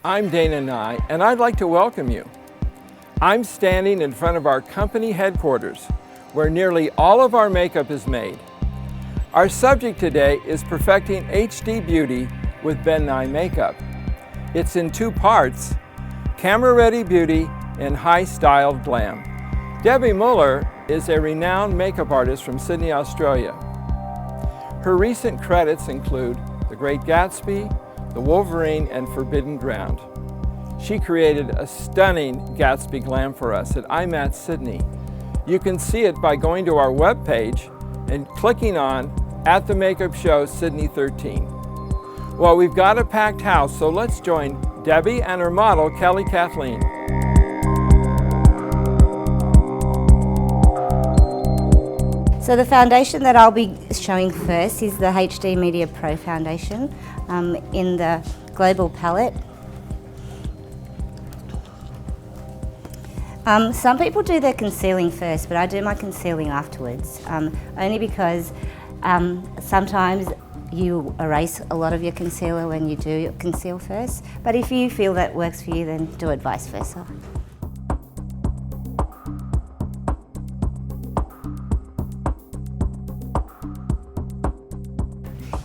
I'm Ben Nye, and I'd like to welcome you. I'm standing in front of our company headquarters, where nearly all of our makeup is made. Our subject today is perfecting HD beauty with Ben Nye makeup. It's in two parts, camera-ready beauty and high-styled glam. Debbie Muller is a renowned makeup artist from Sydney, Australia. Her recent credits include The Great Gatsby, The Wolverine, and Forbidden Ground. She created a stunning Gatsby glam for us at IMAT Sydney. You can see it by going to our webpage and clicking on At the Makeup Show Sydney 13. Well, we've got a packed house, so let's join Debbie and her model, Kelly Kathleen. So the foundation that I'll be showing first is the HD MediaPRO foundation in the Global palette. Some people do their concealing first, but I do my concealing afterwards, only because sometimes you erase a lot of your concealer when you do conceal first, but if you feel that works for you, then do it vice versa.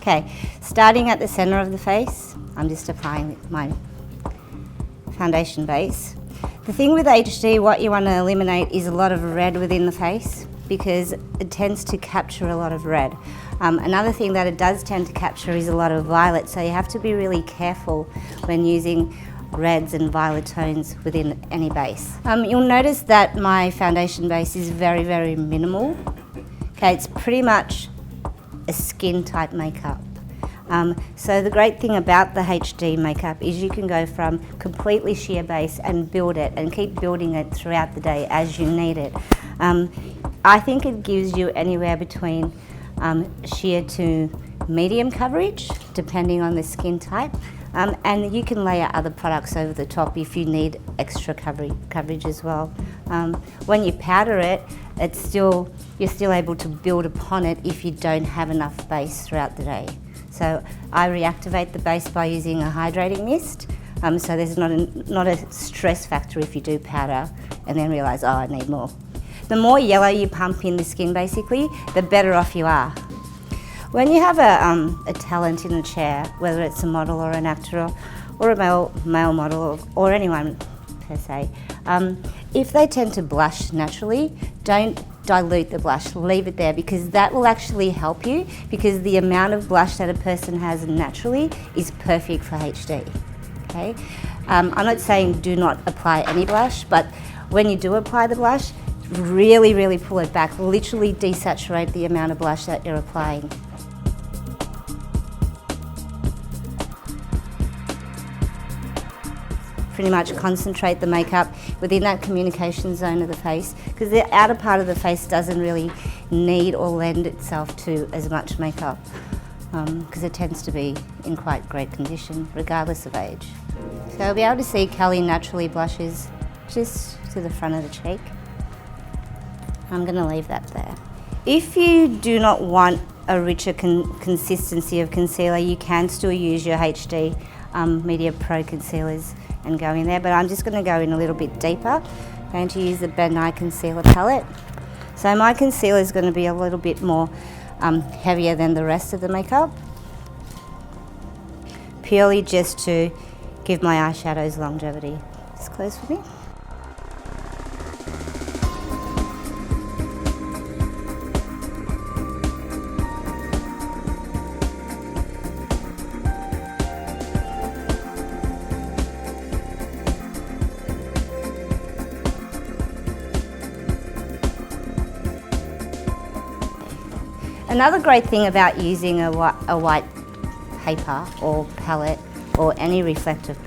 Okay, starting at the center of the face, I'm just applying my foundation base. The thing with HD, what you want to eliminate is a lot of red within the face because it tends to capture a lot of red. Another thing that it does tend to capture is a lot of violet, so you have to be really careful when using reds and violet tones within any base. You'll notice that my foundation base is very, very minimal. Okay, it's pretty much a skin type makeup. So the great thing about the HD makeup is you can go from completely sheer base and build it and keep building it throughout the day as you need it. I think it gives you anywhere between sheer to medium coverage depending on the skin type, and you can layer other products over the top if you need extra coverage as well. When you powder it, you're still able to build upon it if you don't have enough base throughout the day. So I reactivate the base by using a hydrating mist, so there's not a stress factor if you do powder and then realise, oh, I need more. The more yellow you pump in the skin basically, the better off you are. When you have a talent in a chair, whether it's a model or an actor or a male model or anyone per se, if they tend to blush naturally, don't dilute the blush, leave it there, because that will actually help you, because the amount of blush that a person has naturally is perfect for HD. Okay? I'm not saying do not apply any blush, but when you do apply the blush, really, really pull it back, literally desaturate the amount of blush that you're applying. Pretty much concentrate the makeup within that communication zone of the face, because the outer part of the face doesn't really need or lend itself to as much makeup, because it tends to be in quite great condition regardless of age. So you'll be able to see Kelly naturally blushes just to the front of the cheek. I'm going to leave that there. If you do not want a richer consistency of concealer, you can still use your HD MediaPRO concealers and go in there, but I'm just going to go in a little bit deeper. I'm going to use the Ben Nye concealer palette. So my concealer is going to be a little bit more heavier than the rest of the makeup, purely just to give my eyeshadows longevity. Just close for me. Another great thing about using a white paper or palette or any reflective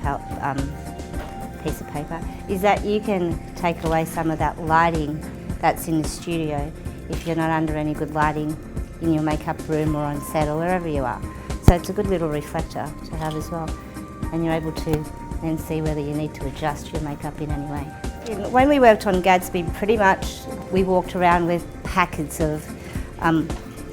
piece of paper is that you can take away some of that lighting that's in the studio if you're not under any good lighting in your makeup room or on set or wherever you are. So it's a good little reflector to have as well, and you're able to then see whether you need to adjust your makeup in any way. When we worked on Gatsby, pretty much we walked around with packets of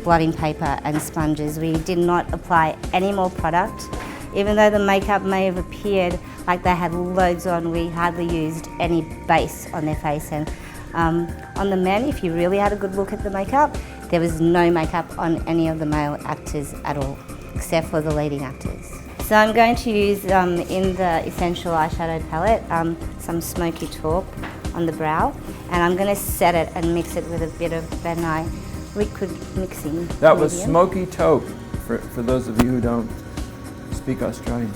blotting paper and sponges. We did not apply any more product Even though the makeup may have appeared like they had loads on, we hardly used any base on their face. And on the men, if you really had a good look at the makeup, there was no makeup on any of the male actors at all, except for the leading actors. So I'm going to use, in the Essential Eyeshadow palette, some Smoky Taupe on the brow, and I'm going to set it and mix it with a bit of Ben Nye liquid mixing. That was Smoky Taupe, for those of you who don't speak Australian.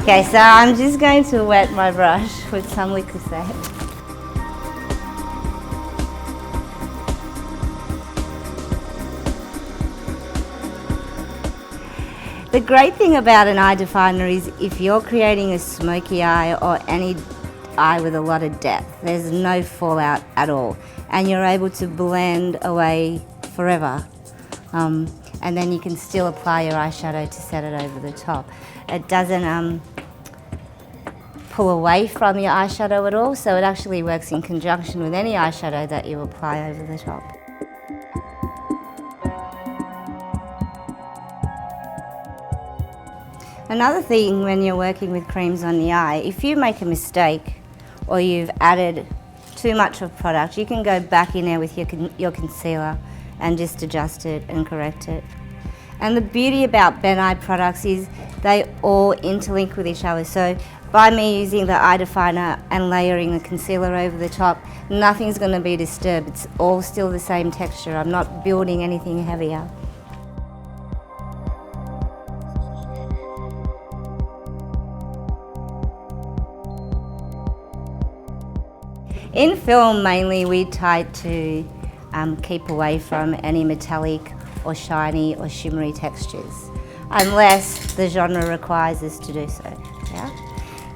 Okay, so I'm just going to wet my brush with some liquid set. The great thing about an eye definer is if you're creating a smoky eye or any eye with a lot of depth, there's no fallout at all, and you're able to blend away forever. And then you can still apply your eyeshadow to set it over the top. It doesn't pull away from your eyeshadow at all, so it actually works in conjunction with any eyeshadow that you apply over the top. Another thing when you're working with creams on the eye, if you make a mistake or you've added too much of product, you can go back in there with your concealer and just adjust it and correct it. And the beauty about Ben Nye products is they all interlink with each other. So by me using the eye definer and layering the concealer over the top, nothing's going to be disturbed. It's all still the same texture. I'm not building anything heavier. In film, mainly we try to keep away from any metallic or shiny or shimmery textures, unless the genre requires us to do so. Yeah?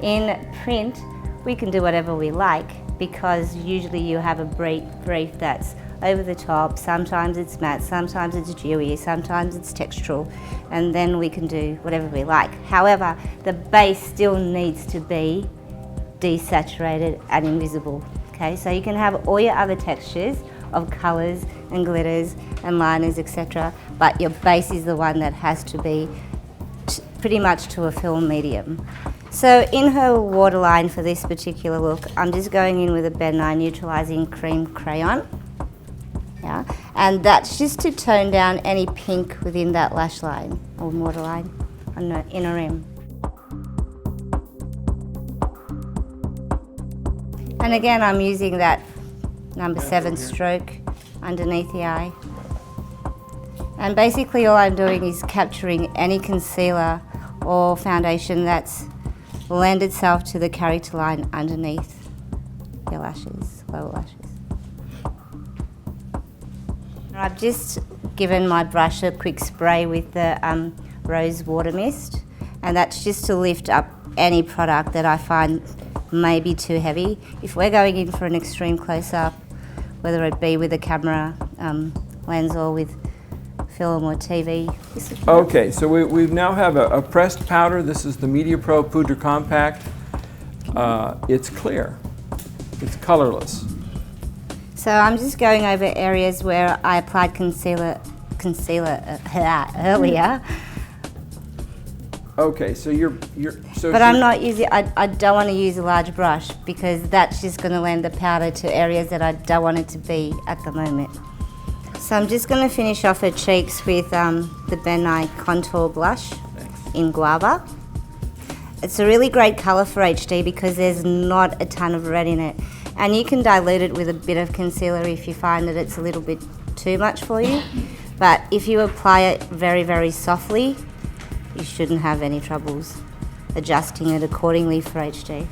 In print, we can do whatever we like because usually you have a brief that's over the top. Sometimes it's matte, sometimes it's dewy, sometimes it's textural, and then we can do whatever we like. However, the base still needs to be desaturated and invisible. Okay, so you can have all your other textures of colours and glitters and liners, etc., but your base is the one that has to be pretty much to a film medium. So in her waterline for this particular look, I'm just going in with a Ben Nye Neutralizing Cream Crayon. Yeah, and that's just to tone down any pink within that lash line or waterline on the inner rim. And again, I'm using that number 7 stroke underneath the eye. And basically all I'm doing is capturing any concealer or foundation that's lend itself to the character line underneath your lashes, lower lashes. I've just given my brush a quick spray with the Rose Water Mist, and that's just to lift up any product that I find may be too heavy. If we're going in for an extreme close-up, whether it be with a camera lens or with film or TV. Okay, so we now have a pressed powder. This is the MediaPRO Poudre Compact. It's clear. It's colorless. So I'm just going over areas where I applied concealer earlier. Okay, so you're but I'm not using. I don't want to use a large brush because that's just going to lend the powder to areas that I don't want it to be at the moment. So I'm just going to finish off her cheeks with the Ben Nye Contour Blush in Guava. It's a really great colour for HD because there's not a ton of red in it. And you can dilute it with a bit of concealer if you find that it's a little bit too much for you. But if you apply it very, very softly, you shouldn't have any troubles adjusting it accordingly for HD.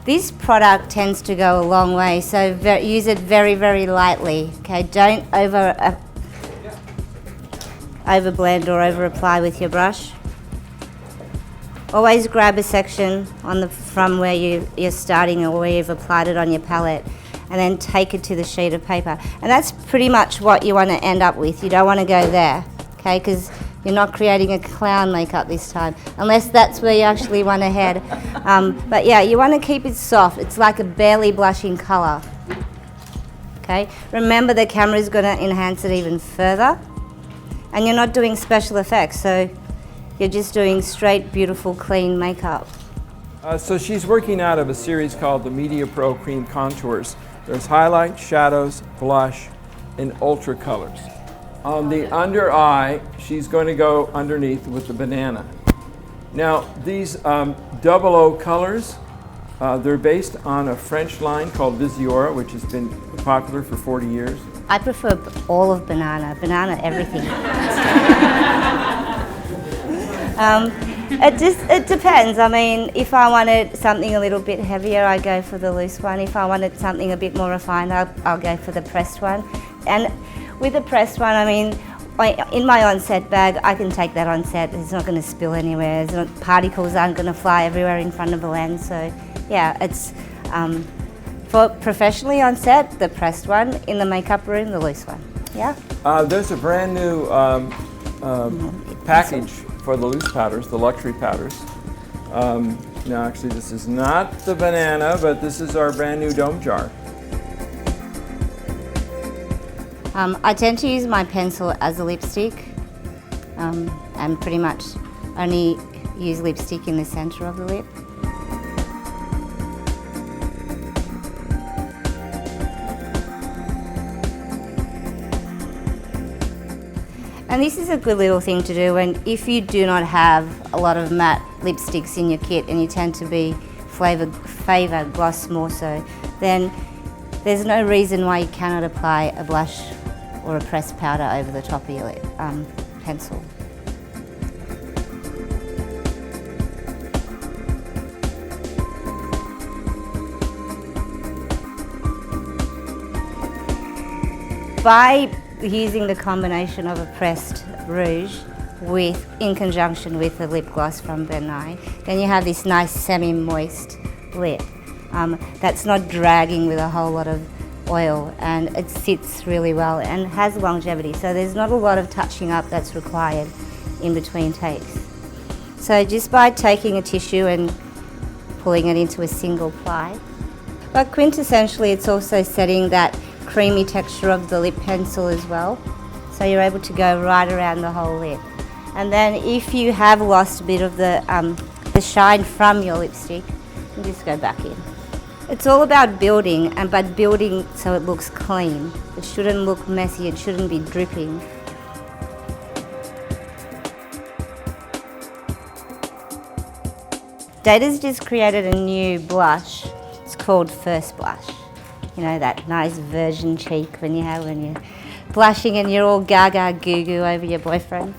This product tends to go a long way, so use it very, very lightly. Okay, don't overblend or over apply with your brush. Always grab a section from where you're starting or where you've applied it on your palette, and then take it to the sheet of paper. And that's pretty much what you want to end up with. You don't want to go there, okay? Because you're not creating a clown makeup this time, unless that's where you actually want to head. But yeah, you want to keep it soft. It's like a barely blushing colour. Okay. Remember, the camera is going to enhance it even further. And you're not doing special effects, so you're just doing straight, beautiful, clean makeup. So she's working out of a series called the MediaPRO Creme Contours. There's highlight, shadows, blush, and ultra colors. On the under eye, she's going to go underneath with the banana. Now, these 00 colors, they're based on a French line called Visiora, which has been popular for 40 years. I prefer all of banana everything. It depends. I mean, if I wanted something a little bit heavier, I go for the loose one. If I wanted something a bit more refined, I'll go for the pressed one. And with the pressed one, I mean, in my on-set bag, I can take that on set. It's not going to spill anywhere. Particles aren't going to fly everywhere in front of the lens. So, yeah, it's for professionally on set, the pressed one. In the makeup room, the loose one. Yeah. There's a brand new package for the loose powders, the luxury powders. Now, actually, this is not the banana, but this is our brand new dome jar. I tend to use my pencil as a lipstick, and pretty much only use lipstick in the center of the lip. And this is a good little thing to do if you do not have a lot of matte lipsticks in your kit and you tend to be favour gloss more so, then there's no reason why you cannot apply a blush or a pressed powder over the top of your pencil. By using the combination of a pressed rouge in conjunction with the lip gloss from Ben Nye, then you have this nice semi-moist lip that's not dragging with a whole lot of oil, and it sits really well and has longevity, so there's not a lot of touching up that's required in between takes. So just by taking a tissue and pulling it into a single ply. But quintessentially it's also setting that creamy texture of the lip pencil as well, so you're able to go right around the whole lip. And then if you have lost a bit of the shine from your lipstick, you just go back in. It's all about building, but building so it looks clean. It shouldn't look messy, it shouldn't be dripping. Data's just created a new blush. It's called First Blush. You know, that nice virgin cheek when you're blushing and you're all gaga goo goo over your boyfriend.